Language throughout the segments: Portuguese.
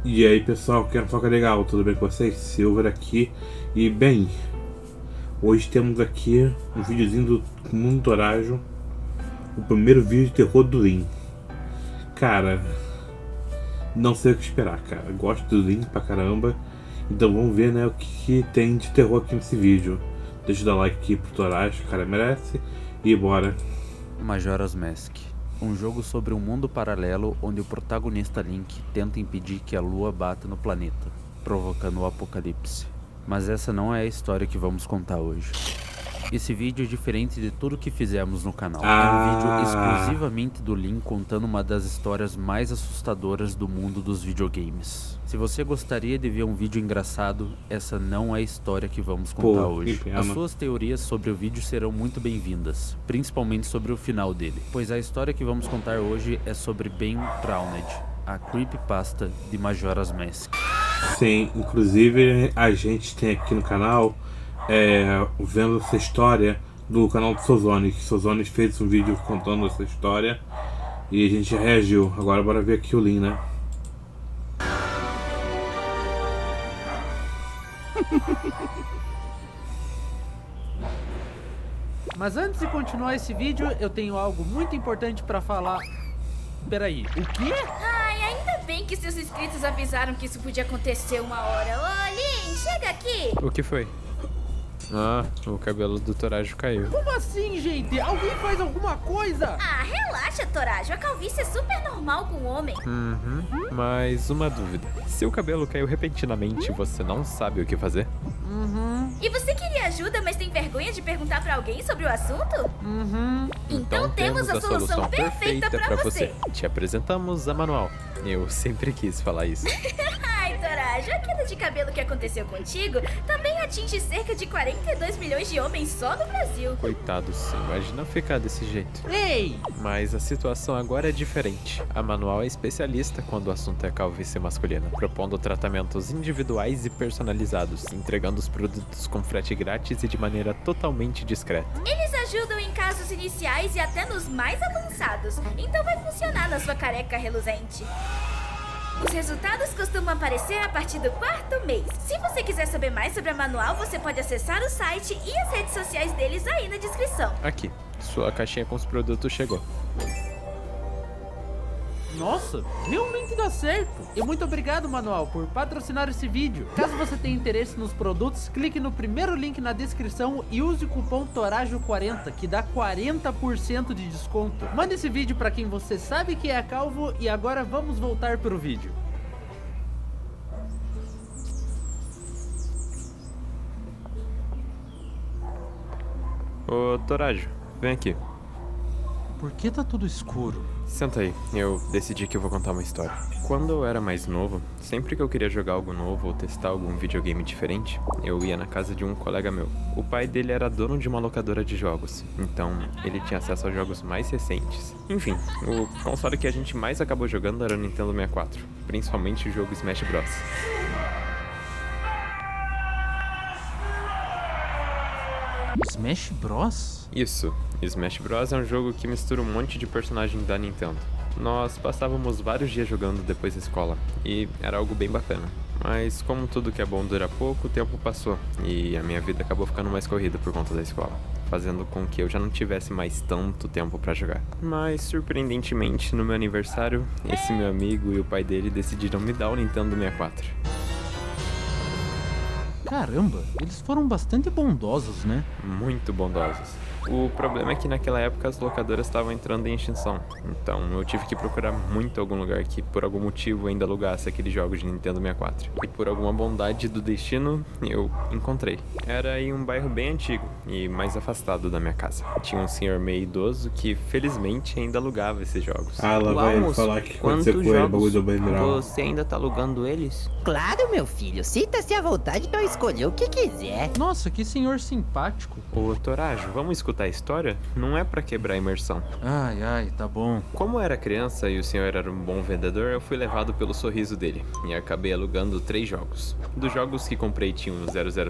E aí pessoal, que foca legal, tudo bem com vocês? Silver aqui. E bem, hoje temos aqui um videozinho do Mundo Torajo, o primeiro vídeo de terror do Lin. Cara, não sei o que esperar, cara. Gosto do Lin pra caramba. Então vamos ver, né, o que tem de terror aqui nesse vídeo. Deixa eu dar like aqui pro Torajo, o cara merece. E bora. Majora's Mask, um jogo sobre um mundo paralelo onde o protagonista Link tenta impedir que a lua bata no planeta, provocando o apocalipse. Mas essa não é a história que vamos contar hoje. Esse vídeo é diferente de tudo que fizemos no canal. É um vídeo exclusivamente do Link contando uma das histórias mais assustadoras do mundo dos videogames. Se você gostaria de ver um vídeo engraçado, essa não é a história que vamos contar hoje. As suas teorias sobre o vídeo serão muito bem-vindas, principalmente sobre o final dele, pois a história que vamos contar hoje é sobre Ben Drowned, a creepypasta de Majora's Mask. Sim, inclusive a gente tem aqui no canal vendo essa história do canal do Sozonic. Sozonic fez um vídeo contando essa história e a gente reagiu. Agora bora ver aqui o link, né? Mas antes de continuar esse vídeo, eu tenho algo muito importante pra falar. Peraí, o quê? Ai, ainda bem que seus inscritos avisaram que isso podia acontecer uma hora. Ô, Lin, chega aqui! O que foi? Ah, o cabelo do Torajo caiu. Como assim, gente? Alguém faz alguma coisa? Ah, relaxa, Torajo. A calvície é super normal com o homem. Mas uma dúvida. Se o cabelo caiu repentinamente, você não sabe o que fazer? E você queria ajuda, mas tem vergonha de perguntar pra alguém sobre o assunto? Então temos a solução perfeita pra você. Te apresentamos a Manual. Eu sempre quis falar isso. Ai, Torajo, a queda de cabelo que aconteceu contigo também atinge cerca de 42 milhões de homens só no Brasil. Coitado, sim. Imagina ficar desse jeito. Ei! Mas a situação agora é diferente. A Manual é especialista quando o assunto é calvície masculina, propondo tratamentos individuais e personalizados, entregando os produtos com frete grátis e de maneira totalmente discreta. Eles ajudam em casos iniciais e até nos mais avançados, então vai funcionar na sua careca reluzente. Os resultados costumam aparecer a partir do 4º mês. Se você quiser saber mais sobre a Manual, você pode acessar o site e as redes sociais deles aí na descrição. Aqui, sua caixinha com os produtos chegou. Nossa, realmente dá certo. E muito obrigado, Manual, por patrocinar esse vídeo. Caso você tenha interesse nos produtos, clique no primeiro link na descrição e use o cupom TORAJO40, que dá 40% de desconto. Mande esse vídeo pra quem você sabe que é calvo e agora vamos voltar pro vídeo. Ô, Torajo, vem aqui. Por que tá tudo escuro? Senta aí, eu decidi que eu vou contar uma história. Quando eu era mais novo, sempre que eu queria jogar algo novo ou testar algum videogame diferente, eu ia na casa de um colega meu. O pai dele era dono de uma locadora de jogos, então ele tinha acesso aos jogos mais recentes. Enfim, o console que a gente mais acabou jogando era o Nintendo 64, principalmente o jogo Smash Bros. Smash Bros? Isso, Smash Bros é um jogo que mistura um monte de personagem da Nintendo. Nós passávamos vários dias jogando depois da escola, e era algo bem bacana. Mas como tudo que é bom dura pouco, o tempo passou, e a minha vida acabou ficando mais corrida por conta da escola, fazendo com que eu já não tivesse mais tanto tempo pra jogar. Mas, surpreendentemente, no meu aniversário, esse meu amigo e o pai dele decidiram me dar o Nintendo 64. Caramba, eles foram bastante bondosos, né? Muito bondosos. O problema é que naquela época as locadoras estavam entrando em extinção, então eu tive que procurar muito algum lugar que por algum motivo ainda alugasse aqueles jogos de Nintendo 64. E por alguma bondade do destino, eu encontrei. Era em um bairro bem antigo e mais afastado da minha casa. Tinha um senhor meio idoso que felizmente ainda alugava esses jogos. Ah, lá vai ele falar que aconteceu com ele, bagulho do Ben Drowned. Você ainda tá alugando eles? Claro, meu filho. Sinta-se à vontade para escolher o que quiser. Nossa, que senhor simpático. Ô, Torajo, vamos escutar escutar a história, não é pra quebrar a imersão. Ai, tá bom. Como eu era criança e o senhor era um bom vendedor, eu fui levado pelo sorriso dele e acabei alugando 3 jogos. Dos jogos que comprei tinham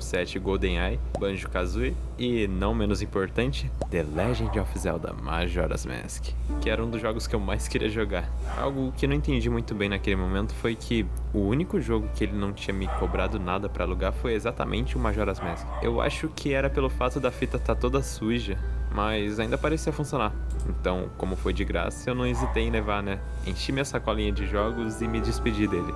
007 GoldenEye, Banjo-Kazooie e, não menos importante, The Legend of Zelda Majora's Mask, que era um dos jogos que eu mais queria jogar. Algo que eu não entendi muito bem naquele momento foi que o único jogo que ele não tinha me cobrado nada pra alugar foi exatamente o Majora's Mask. Eu acho que era pelo fato da fita estar toda suja, mas ainda parecia funcionar. Então, como foi de graça, eu não hesitei em levar, né? Enchi minha sacolinha de jogos e me despedi dele.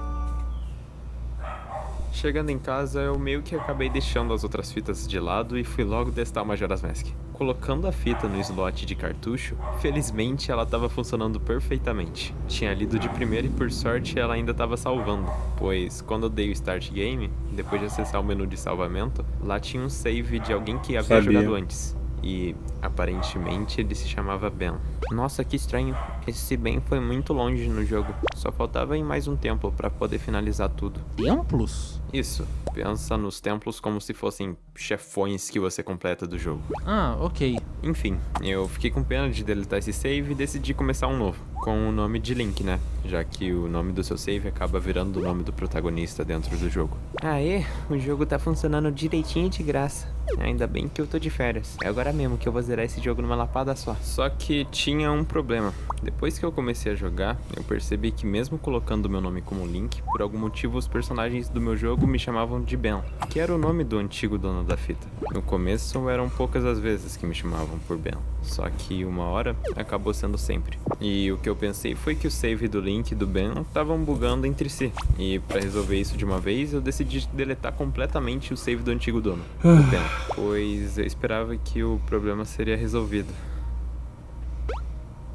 Chegando em casa, eu meio que acabei deixando as outras fitas de lado e fui logo testar o Majora's Mask. Colocando a fita no slot de cartucho, felizmente ela estava funcionando perfeitamente. Tinha lido de primeira e por sorte ela ainda estava salvando, pois quando eu dei o Start Game, depois de acessar o menu de salvamento, lá tinha um save de alguém que havia jogado antes. E, aparentemente, ele se chamava Ben. Nossa, que estranho. Esse Ben foi muito longe no jogo. Só faltava ir mais um templo pra poder finalizar tudo. Templos? Isso, pensa nos templos como se fossem chefões que você completa do jogo. Ah, ok. Enfim, eu fiquei com pena de deletar esse save e decidi começar um novo, com o nome de Link, né? Já que o nome do seu save acaba virando o nome do protagonista dentro do jogo. Aê, o jogo tá funcionando direitinho de graça. Ainda bem que eu tô de férias. É agora mesmo que eu vou zerar esse jogo numa lapada só. Só que tinha um problema. Depois que eu comecei a jogar, eu percebi que mesmo colocando meu nome como Link, por algum motivo os personagens do meu jogo me chamavam de Ben, que era o nome do antigo dono da fita. No começo eram poucas as vezes que me chamavam por Ben, só que uma hora acabou sendo sempre. E o que eu pensei foi que o save do Link e do Ben estavam bugando entre si. E pra resolver isso de uma vez, eu decidi deletar completamente o save do antigo dono, o Ben, pois eu esperava que o problema seria resolvido.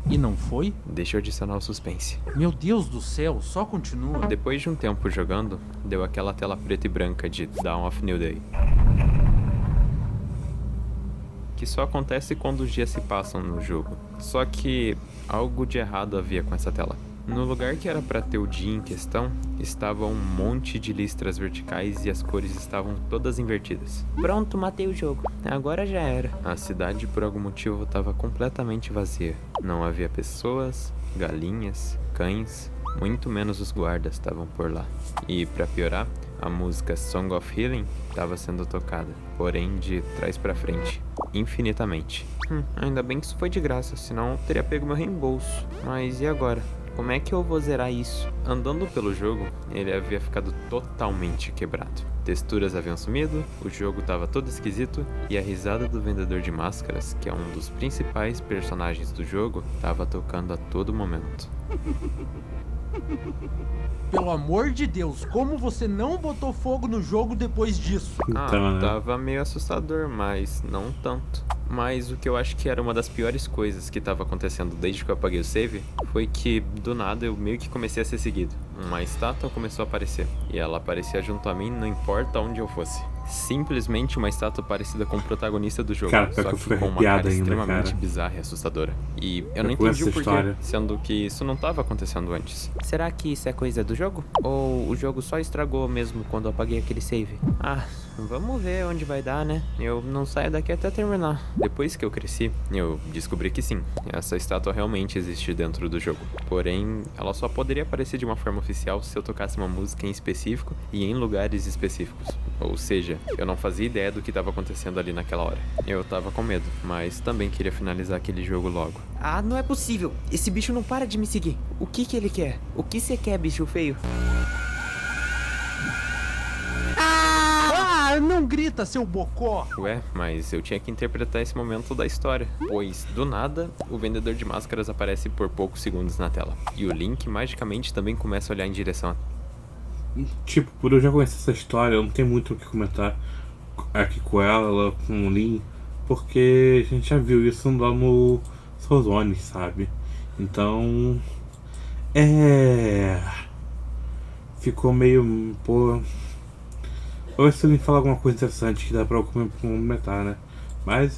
E não foi? Deixa eu adicionar o suspense. Meu Deus do céu, só continua. Depois de um tempo jogando, deu aquela tela preta e branca de Dawn of New Day, que só acontece quando os dias se passam no jogo. Só que algo de errado havia com essa tela. No lugar que era pra ter o dia em questão, estava um monte de listras verticais e as cores estavam todas invertidas. Pronto, matei o jogo. Agora já era. A cidade, por algum motivo, estava completamente vazia. Não havia pessoas, galinhas, cães, muito menos os guardas estavam por lá. E, pra piorar, a música Song of Healing estava sendo tocada, porém de trás pra frente, infinitamente. Ainda bem que isso foi de graça, senão eu teria pego meu reembolso. Mas e agora? Como é que eu vou zerar isso? Andando pelo jogo, ele havia ficado totalmente quebrado. Texturas haviam sumido, o jogo estava todo esquisito e a risada do vendedor de máscaras, que é um dos principais personagens do jogo, estava tocando a todo momento. Pelo amor de Deus, como você não botou fogo no jogo depois disso? Então, né? Tava meio assustador, mas não tanto. Mas o que eu acho que era uma das piores coisas que estava acontecendo desde que eu apaguei o save foi que, do nada, eu meio que comecei a ser seguido. Uma estátua começou a aparecer, e ela aparecia junto a mim não importa onde eu fosse. Simplesmente uma estátua parecida com o protagonista do jogo, Cara, só que eu que fico com uma arrepiado cara ainda, extremamente cara. bizarra e assustadora. E eu Eu não conheço entendi o essa porquê, história. sendo que isso não estava acontecendo antes. Será que isso é coisa do jogo? Ou o jogo só estragou mesmo quando eu apaguei aquele save? Ah, vamos ver onde vai dar, né? Eu não saio daqui até terminar. Depois que eu cresci, eu descobri que sim, essa estátua realmente existe dentro do jogo. Porém, ela só poderia aparecer de uma forma oficial se eu tocasse uma música em específico e em lugares específicos. Ou seja, eu não fazia ideia do que estava acontecendo ali naquela hora. Eu tava com medo, mas também queria finalizar aquele jogo logo. Ah, não é possível. Esse bicho não para de me seguir. O que ele quer? O que você quer, bicho feio? Ah, não grita, seu bocó! Ué, mas eu tinha que interpretar esse momento da história, pois, do nada, o vendedor de máscaras aparece por poucos segundos na tela. E o Link, magicamente, também começa a olhar em direção a... Tipo, por eu já conhecer essa história, eu não tenho muito o que comentar aqui com ela, com o Lin, porque a gente já viu isso lá no Soulzone, sabe? Então, ficou meio, pô... Vou ver se o Lin fala alguma coisa interessante que dá pra eu comentar, né? Mas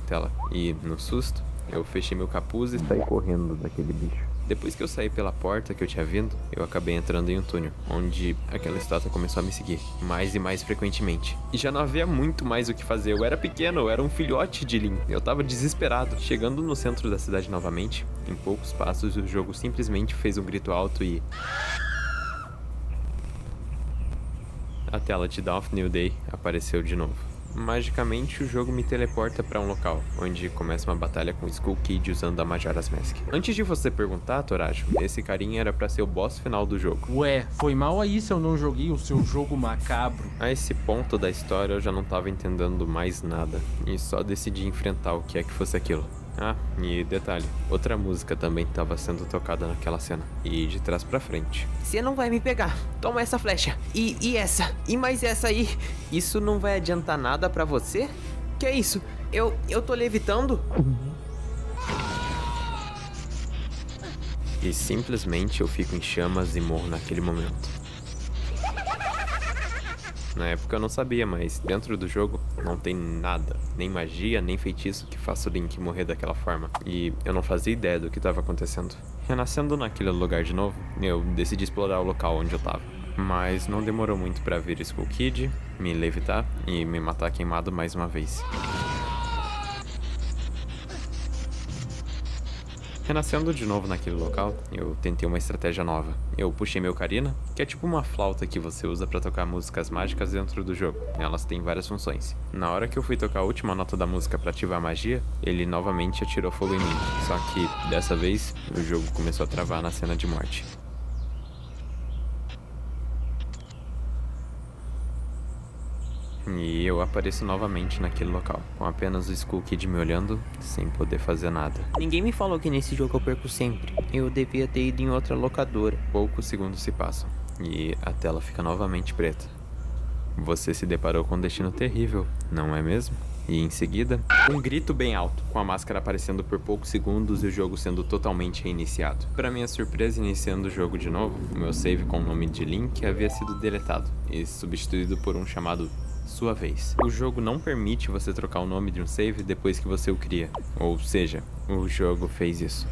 tela. E, no susto, eu fechei meu capuz e saí correndo daquele bicho. Depois que eu saí pela porta que eu tinha vindo, eu acabei entrando em um túnel, onde aquela estátua começou a me seguir, mais e mais frequentemente. E já não havia muito mais o que fazer, eu era pequeno, eu era um filhote de Link, eu tava desesperado. Chegando no centro da cidade novamente, em poucos passos o jogo simplesmente fez um grito alto e... a tela de Dawn of New Day apareceu de novo. Magicamente, o jogo me teleporta pra um local, onde começa uma batalha com Skull Kid usando a Majora's Mask. Antes de você perguntar, Torajo, esse carinha era pra ser o boss final do jogo. Ué, foi mal aí se eu não joguei o seu jogo macabro. A esse ponto da história eu já não tava entendendo mais nada, e só decidi enfrentar o que é que fosse aquilo. Ah, e detalhe, outra música também estava sendo tocada naquela cena, e de trás pra frente. Você não vai me pegar. Toma essa flecha. E essa. E mais essa aí. Isso não vai adiantar nada pra você? Que é isso? Eu tô levitando? E simplesmente eu fico em chamas e morro naquele momento. Na época eu não sabia, mas dentro do jogo não tem nada, nem magia, nem feitiço que faça o Link morrer daquela forma. E eu não fazia ideia do que estava acontecendo. Renascendo naquele lugar de novo, eu decidi explorar o local onde eu tava. Mas não demorou muito pra vir Skull Kid, me levitar e me matar queimado mais uma vez. Renascendo de novo naquele local, eu tentei uma estratégia nova. Eu puxei meu Ocarina, que é tipo uma flauta que você usa pra tocar músicas mágicas dentro do jogo. Elas têm várias funções. Na hora que eu fui tocar a última nota da música pra ativar a magia, ele novamente atirou fogo em mim. Só que, dessa vez, o jogo começou a travar na cena de morte. E eu apareço novamente naquele local, com apenas o Skull Kid me olhando, sem poder fazer nada. Ninguém me falou que nesse jogo eu perco sempre. Eu devia ter ido em outra locadora. Poucos segundos se passam, e a tela fica novamente preta. Você se deparou com um destino terrível, não é mesmo? E em seguida, um grito bem alto, com a máscara aparecendo por poucos segundos e o jogo sendo totalmente reiniciado. Para minha surpresa, iniciando o jogo de novo, o meu save com o nome de Link havia sido deletado e substituído por um chamado Sua Vez. O jogo não permite você trocar o nome de um save depois que você o cria, ou seja, o jogo fez isso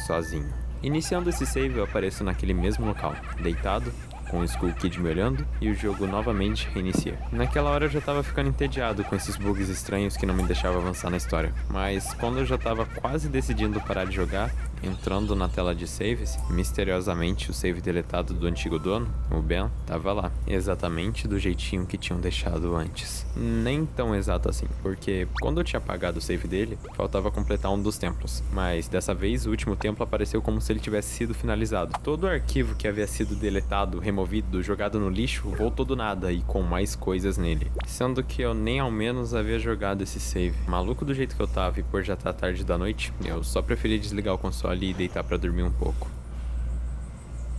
sozinho. Iniciando esse save, eu apareço naquele mesmo local, deitado, com o Skull Kid me olhando e o jogo novamente reinicia. Naquela hora eu já tava ficando entediado com esses bugs estranhos que não me deixavam avançar na história. Mas quando eu já tava quase decidindo parar de jogar, entrando na tela de saves, misteriosamente o save deletado do antigo dono, o Ben, tava lá, exatamente do jeitinho que tinham deixado antes. Nem tão exato assim, porque quando eu tinha apagado o save dele, faltava completar um dos templos. Mas dessa vez o último templo apareceu como se ele tivesse sido finalizado. Todo o arquivo que havia sido deletado, removido, jogado no lixo, voltou do nada e com mais coisas nele. Sendo que eu nem ao menos havia jogado esse save. Maluco do jeito que eu tava e por já estar tarde da noite, eu só preferi desligar o console e deitar pra dormir um pouco.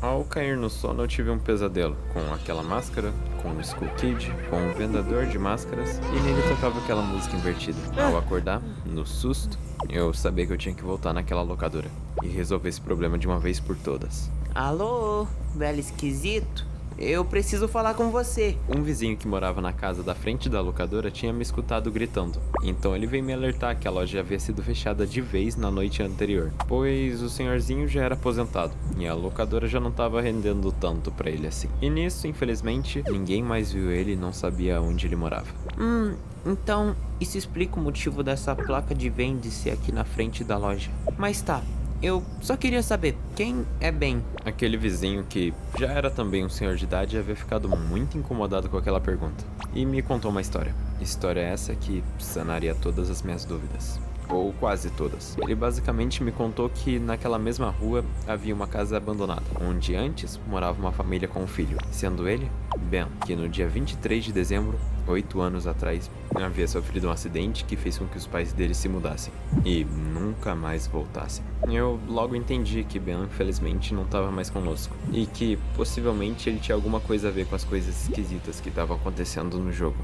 Ao cair no sono eu tive um pesadelo, com aquela máscara, com o Skull Kid, com o vendedor de máscaras e nele tocava aquela música invertida. Ao acordar, no susto, eu sabia que eu tinha que voltar naquela locadora e resolver esse problema de uma vez por todas. Alô, velho esquisito? Eu preciso falar com você. Um vizinho que morava na casa da frente da locadora tinha me escutado gritando. Então ele veio me alertar que a loja havia sido fechada de vez na noite anterior, pois o senhorzinho já era aposentado e a locadora já não estava rendendo tanto pra ele assim. E nisso, infelizmente, ninguém mais viu ele e não sabia onde ele morava. Então isso explica o motivo dessa placa de vende-se aqui na frente da loja. Mas tá, eu só queria saber, quem é Ben? Aquele vizinho que já era também um senhor de idade havia ficado muito incomodado com aquela pergunta e me contou uma história. História essa que sanaria todas as minhas dúvidas. Ou quase todas. Ele basicamente me contou que naquela mesma rua havia uma casa abandonada, onde antes morava uma família com um filho, sendo ele, Ben, que no dia 23 de dezembro, 8 anos atrás, havia sofrido um acidente que fez com que os pais dele se mudassem e nunca mais voltassem. Eu logo entendi que Ben, infelizmente, não estava mais conosco e que possivelmente ele tinha alguma coisa a ver com as coisas esquisitas que estavam acontecendo no jogo.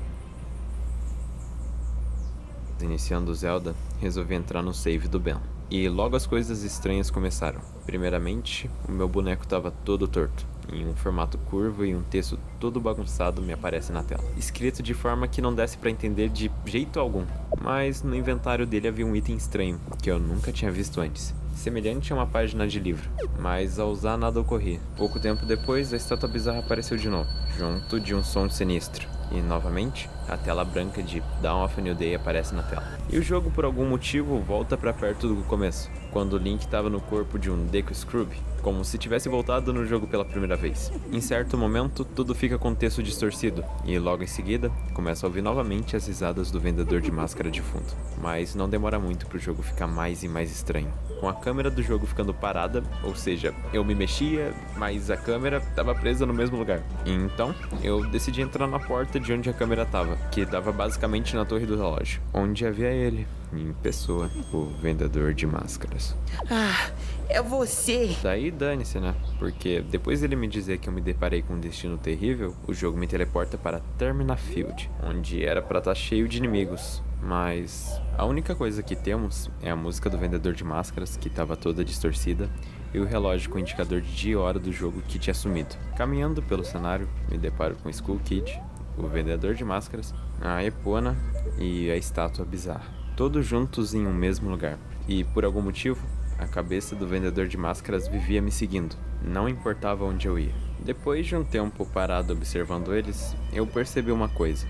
Iniciando o Zelda, resolvi entrar no save do Ben. E logo as coisas estranhas começaram. Primeiramente, o meu boneco estava todo torto, em um formato curvo e um texto todo bagunçado me aparece na tela. Escrito de forma que não desse para entender de jeito algum. Mas no inventário dele havia um item estranho, que eu nunca tinha visto antes. semelhante a uma página de livro. Mas ao usar nada ocorria. Pouco tempo depois, a estátua bizarra apareceu de novo, junto de um som sinistro. E novamente, a tela branca de Dawn of a New Day aparece na tela. E o jogo, por algum motivo, volta pra perto do começo, quando o Link estava no corpo de um Deku Scrub, como se tivesse voltado no jogo pela primeira vez. Em certo momento, tudo fica com o texto distorcido, e logo em seguida, começa a ouvir novamente as risadas do vendedor de máscara de fundo. Mas não demora muito pro jogo ficar mais e mais estranho, com a câmera do jogo ficando parada, ou seja, eu me mexia, mas a câmera estava presa no mesmo lugar. E então, eu decidi entrar na porta de onde a câmera estava, que dava basicamente na torre do relógio, onde havia ele, em pessoa, o vendedor de máscaras. Ah, é você! Daí dane-se, né? Porque depois dele me dizer que eu me deparei com um destino terrível, o jogo me teleporta para Termina Field, onde era pra estar cheio de inimigos. Mas a única coisa que temos é a música do vendedor de máscaras, que estava toda distorcida, e o relógio com o indicador de dia e hora do jogo que tinha sumido. Caminhando pelo cenário, me deparo com Skull Kid, o vendedor de máscaras, a Epona e a estátua bizarra, todos juntos em um mesmo lugar. E por algum motivo, a cabeça do vendedor de máscaras vivia me seguindo, não importava onde eu ia. Depois de um tempo parado observando eles, eu percebi uma coisa.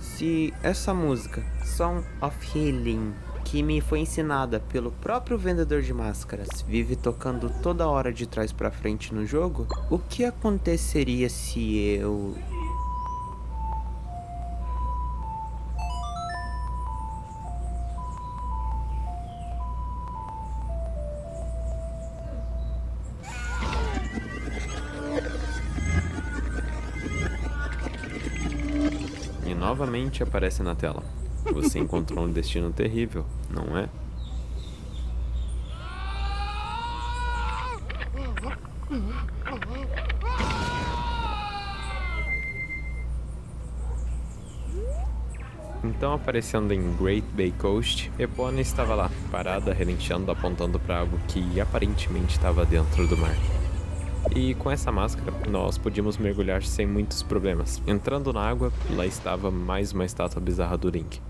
Se essa música, Song of Healing, que me foi ensinada pelo próprio vendedor de máscaras, vive tocando toda hora de trás pra frente no jogo, o que aconteceria se eu... E novamente aparece na tela. Você encontrou um destino terrível, não é? Então, aparecendo em Great Bay Coast, Epona estava lá, parada, relinchando, apontando para algo que aparentemente estava dentro do mar. E com essa máscara, nós podíamos mergulhar sem muitos problemas. Entrando na água, lá estava mais uma estátua bizarra do Link.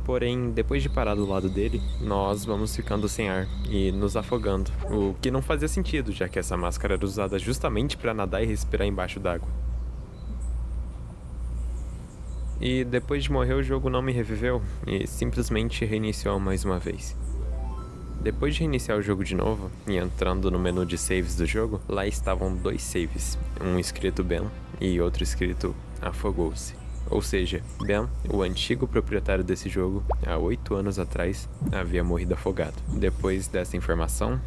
Porém, depois de parar do lado dele, nós vamos ficando sem ar e nos afogando, o que não fazia sentido, já que essa máscara era usada justamente para nadar e respirar embaixo d'água. E depois de morrer, o jogo não me reviveu e simplesmente reiniciou mais uma vez. Depois de reiniciar o jogo de novo e entrando no menu de saves do jogo, lá estavam dois saves, um escrito Ben e outro escrito Afogou-se. Ou seja, Ben, o antigo proprietário desse jogo, há 8 anos atrás, havia morrido afogado. Depois dessa informação,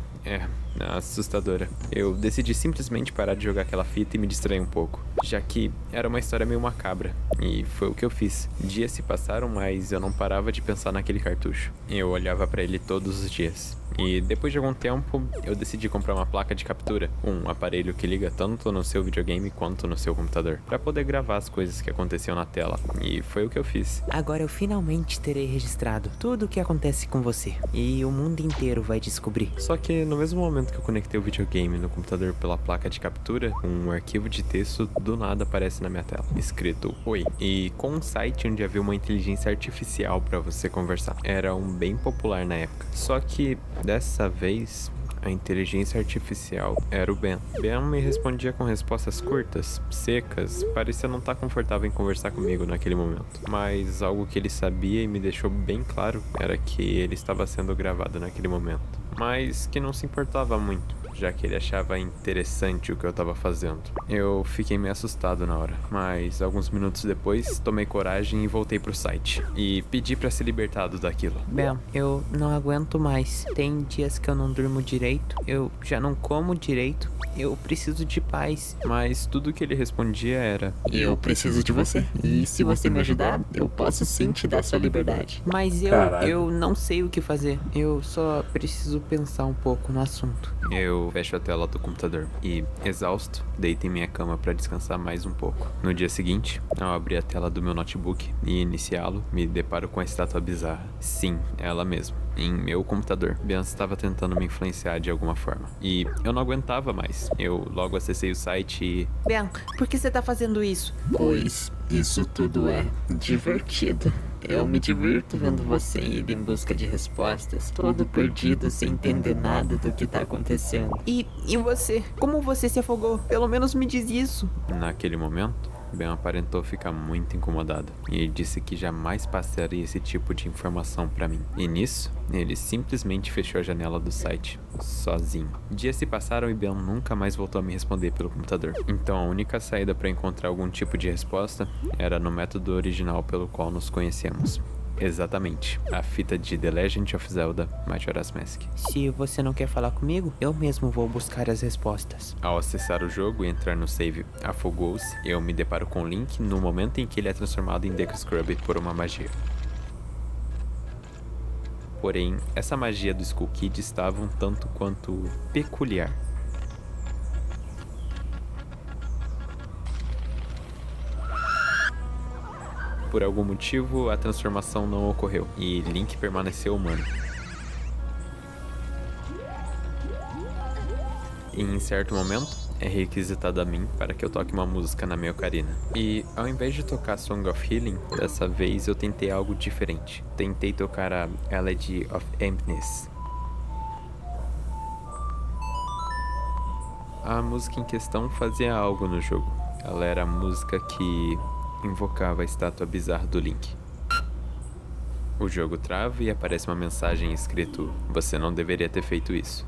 assustadora. Eu decidi simplesmente parar de jogar aquela fita e me distrair um pouco, já que era uma história meio macabra, e foi o que eu fiz. Dias se passaram, mas eu não parava de pensar naquele cartucho. Eu olhava pra ele todos os dias. E depois de algum tempo, eu decidi comprar uma placa de captura, um aparelho que liga tanto no seu videogame quanto no seu computador, pra poder gravar as coisas que aconteciam na tela, e foi o que eu fiz. Agora eu finalmente terei registrado tudo o que acontece com você, e o mundo inteiro vai descobrir. Só que no mesmo momento que eu conectei o videogame no computador pela placa de captura, um arquivo de texto do nada aparece na minha tela, escrito Oi, e com um site onde havia uma inteligência artificial pra você conversar. Era um bem popular na época. Só que dessa vez, a inteligência artificial era o Ben. Ben me respondia com respostas curtas, secas, parecia não estar confortável em conversar comigo naquele momento. Mas algo que ele sabia e me deixou bem claro era que ele estava sendo gravado naquele momento. Mas que não se importava muito, já que ele achava interessante o que eu estava fazendo. Eu fiquei meio assustado na hora, mas alguns minutos depois tomei coragem e voltei pro site e pedi pra ser libertado daquilo. Ben, eu não aguento mais. Tem dias que eu não durmo direito, eu já não como direito, eu preciso de paz. Mas tudo que ele respondia era: Eu preciso de você. E se você me ajudar, eu posso sim te dar sua liberdade. Mas Caralho. eu não sei o que fazer. Eu só preciso pensar um pouco no assunto. Eu fecho a tela do computador e, exausto, deito em minha cama para descansar mais um pouco. No dia seguinte, ao abrir a tela do meu notebook e iniciá-lo, me deparo com a estátua bizarra. Sim, ela mesma. Em meu computador, Ben estava tentando me influenciar de alguma forma. E eu não aguentava mais. Eu logo acessei o site e... Ben, por que você tá fazendo isso? Pois isso tudo é divertido. Eu me divirto vendo você ir em busca de respostas, todo perdido, sem entender nada do que tá acontecendo. E você? Como você se afogou? Pelo menos me diz isso. Naquele momento, Ben aparentou ficar muito incomodado e disse que jamais passaria esse tipo de informação pra mim. E nisso, ele simplesmente fechou a janela do site, sozinho. Dias se passaram e Ben nunca mais voltou a me responder pelo computador. Então a única saída para encontrar algum tipo de resposta era no método original pelo qual nos conhecemos. Exatamente, a fita de The Legend of Zelda Majora's Mask. Se você não quer falar comigo, eu mesmo vou buscar as respostas. Ao acessar o jogo e entrar no save Afogou-se, eu me deparo com Link no momento em que ele é transformado em Deku Scrub por uma magia. Porém, essa magia do Skull Kid estava um tanto quanto peculiar. Por algum motivo, a transformação não ocorreu e Link permaneceu humano. E em certo momento, é requisitado a mim para que eu toque uma música na minha ocarina. E ao invés de tocar Song of Healing, dessa vez eu tentei algo diferente. Tentei tocar a Elegy of Emptiness. A música em questão fazia algo no jogo. Ela era a música que invocava a estátua bizarra do Link. O jogo trava e aparece uma mensagem escrito: "Você não deveria ter feito isso".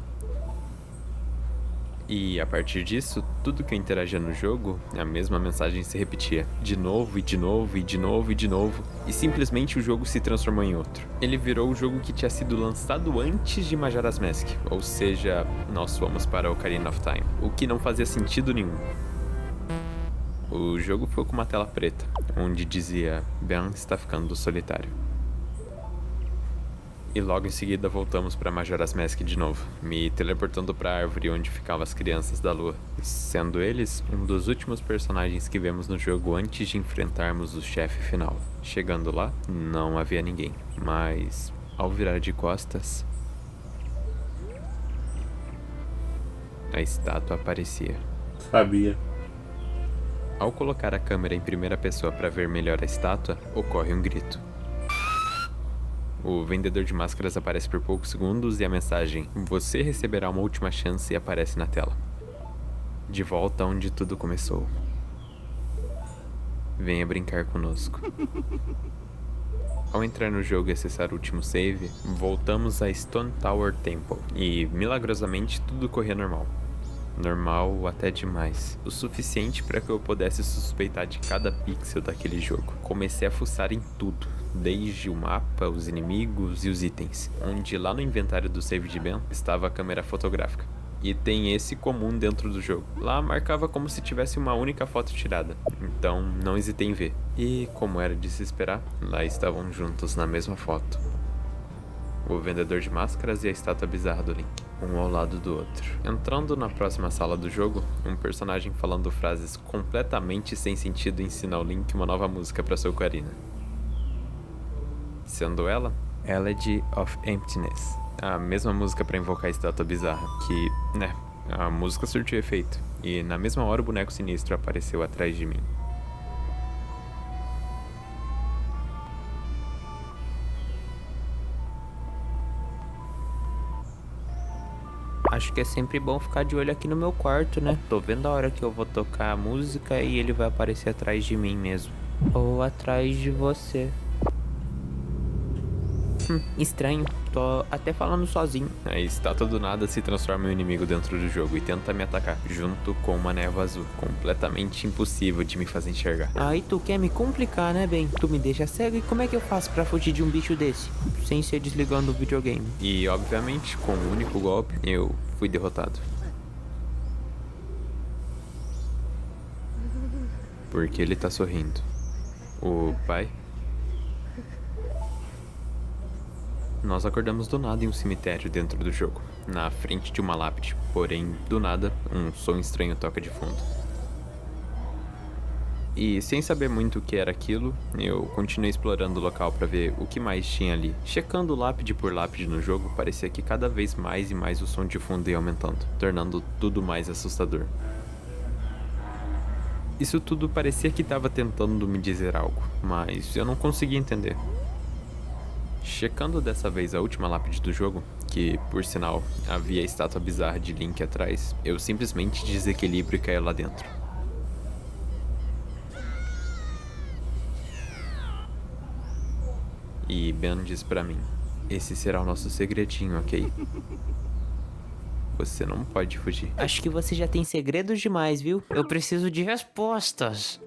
E a partir disso, tudo que eu interagia no jogo, a mesma mensagem se repetia. De novo, e de novo, e de novo, e de novo. E simplesmente o jogo se transformou em outro. Ele virou o jogo que tinha sido lançado antes de Majora's Mask. Ou seja, nós fomos para Ocarina of Time. O que não fazia sentido nenhum. O jogo ficou com uma tela preta, onde dizia: Ben está ficando solitário. E logo em seguida voltamos para Majora's Mask de novo, me teleportando para a árvore onde ficavam as crianças da lua, sendo eles um dos últimos personagens que vemos no jogo antes de enfrentarmos o chefe final. Chegando lá, não havia ninguém, mas ao virar de costas, a estátua aparecia. Sabia. Ao colocar a câmera em primeira pessoa para ver melhor a estátua, ocorre um grito. O vendedor de máscaras aparece por poucos segundos e a mensagem: "Você receberá uma última chance", aparece na tela. De volta onde tudo começou. Venha brincar conosco. Ao entrar no jogo e acessar o último save, voltamos a Stone Tower Temple e, milagrosamente, tudo corria normal. Normal até demais. O suficiente para que eu pudesse suspeitar de cada pixel daquele jogo. Comecei a fuçar em tudo, desde o mapa, os inimigos e os itens, onde lá no inventário do save de Ben estava a câmera fotográfica. E tem esse comum dentro do jogo. Lá marcava como se tivesse uma única foto tirada, então não hesitei em ver. E, como era de se esperar, lá estavam juntos na mesma foto. O vendedor de máscaras e a estátua bizarra do Link, um ao lado do outro. Entrando na próxima sala do jogo, um personagem falando frases completamente sem sentido ensina ao Link uma nova música para sua ocarina. Sendo ela, Elegy of Emptiness, a mesma música para invocar a estátua bizarra, que, a música surtiu efeito, e na mesma hora o boneco sinistro apareceu atrás de mim. Acho que é sempre bom ficar de olho aqui no meu quarto, né? Tô vendo a hora que eu vou tocar a música e ele vai aparecer atrás de mim mesmo. Ou atrás de você. Estranho. Tô até falando sozinho. A estátua do nada se transforma em um inimigo dentro do jogo e tenta me atacar, junto com uma névoa azul, completamente impossível de me fazer enxergar. Aí tu quer me complicar, né, Ben? Tu me deixa cego e como é que eu faço pra fugir de um bicho desse? Sem ser desligando o videogame. E, obviamente, com um único golpe, eu fui derrotado. Porque ele tá sorrindo. O pai? Nós acordamos do nada em um cemitério dentro do jogo, na frente de uma lápide, porém, do nada, um som estranho toca de fundo. E sem saber muito o que era aquilo, eu continuei explorando o local para ver o que mais tinha ali. Checando lápide por lápide no jogo, parecia que cada vez mais e mais o som de fundo ia aumentando, tornando tudo mais assustador. Isso tudo parecia que estava tentando me dizer algo, mas eu não conseguia entender. Checando dessa vez a última lápide do jogo, que, por sinal, havia a estátua bizarra de Link atrás, eu simplesmente desequilibro e caio lá dentro. E Ben diz pra mim, esse será o nosso segredinho, ok? Você não pode fugir. Acho que você já tem segredos demais, viu? Eu preciso de respostas.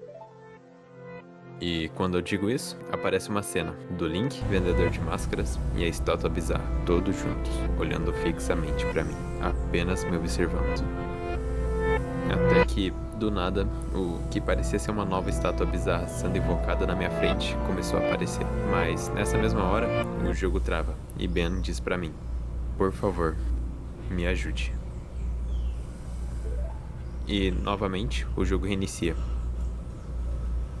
E quando eu digo isso, aparece uma cena do Link, vendedor de máscaras, e a estátua bizarra, todos juntos, olhando fixamente pra mim, apenas me observando. Até que, do nada, o que parecia ser uma nova estátua bizarra sendo invocada na minha frente começou a aparecer. Mas, nessa mesma hora, o jogo trava, e Ben diz pra mim, por favor, me ajude. E, novamente, o jogo reinicia.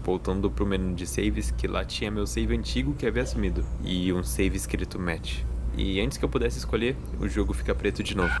Voltando pro menu de saves, que lá tinha meu save antigo que havia sumido, e um save escrito match. E antes que eu pudesse escolher, o jogo fica preto de novo.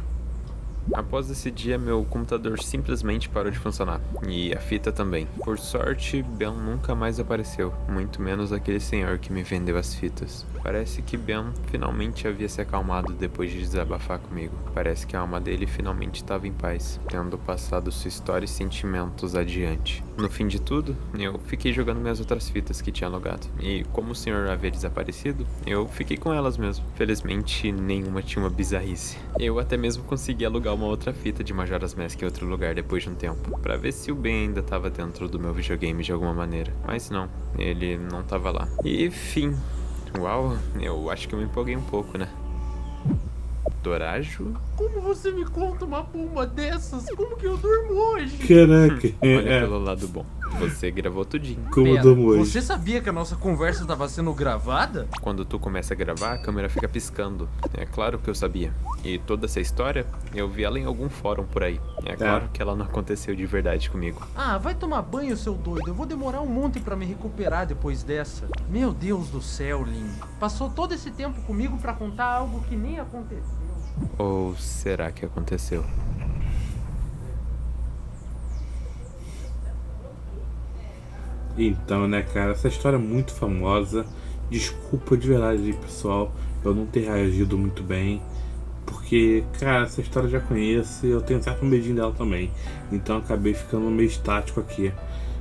Após esse dia, meu computador simplesmente parou de funcionar, e a fita também. Por sorte, Ben nunca mais apareceu, muito menos aquele senhor que me vendeu as fitas. Parece que Ben finalmente havia se acalmado depois de desabafar comigo. Parece que a alma dele finalmente estava em paz, tendo passado sua história e sentimentos adiante. No fim de tudo, eu fiquei jogando minhas outras fitas que tinha logado, e como o senhor havia desaparecido, eu fiquei com elas mesmo. Felizmente, nenhuma tinha uma bizarrice. Eu até mesmo consegui alugar uma outra fita de Majora's Mask em outro lugar depois de um tempo, pra ver se o Ben ainda tava dentro do meu videogame de alguma maneira. Mas não, ele não tava lá. E fim. Uau, eu acho que eu me empolguei um pouco, né? Torajo? Como você me conta uma pomba dessas? Como que eu durmo hoje? Caraca, Olha pelo lado bom. Você gravou tudinho. como Pera, damos hoje. você sabia que a nossa conversa estava sendo gravada? Quando tu começa a gravar, a câmera fica piscando. É claro que eu sabia. E toda essa história, eu vi ela em algum fórum por aí. É claro que ela não aconteceu de verdade comigo. Ah, vai tomar banho, seu doido. Eu vou demorar um monte pra me recuperar depois dessa. Meu Deus do céu, Lin. Passou todo esse tempo comigo pra contar algo que nem aconteceu. Ou será que aconteceu? Então, né, cara, essa história é muito famosa. Desculpa de verdade, pessoal, eu não ter reagido muito bem. Porque, cara, essa história eu já conheço e eu tenho certo medinho dela também. Então eu acabei ficando meio estático aqui.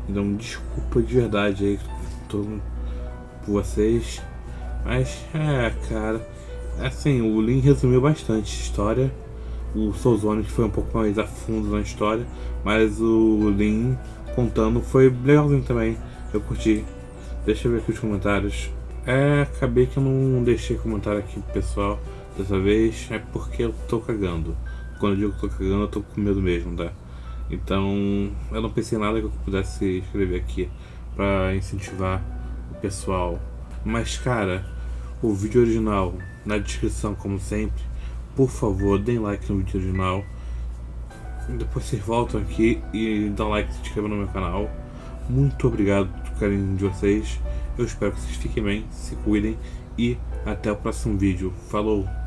Então, desculpa de verdade aí por vocês. Mas, cara, assim, o Lin resumiu bastante a história. O Soulsonic foi um pouco mais a fundo na história. Mas o Lin contando foi legalzinho também. Eu curti. Deixa eu ver aqui os comentários. Acabei que eu não deixei comentário aqui pro pessoal dessa vez. É porque eu tô cagando. Quando eu digo que tô cagando, eu tô com medo mesmo, tá? Então, eu não pensei em nada que eu pudesse escrever aqui pra incentivar o pessoal. Mas, cara, o vídeo original na descrição, como sempre. Por favor, deem like no vídeo original. Depois vocês voltam aqui e dão like e se inscrevam no meu canal. Muito obrigado pelo carinho de vocês. Eu espero que vocês fiquem bem, se cuidem e até o próximo vídeo. Falou!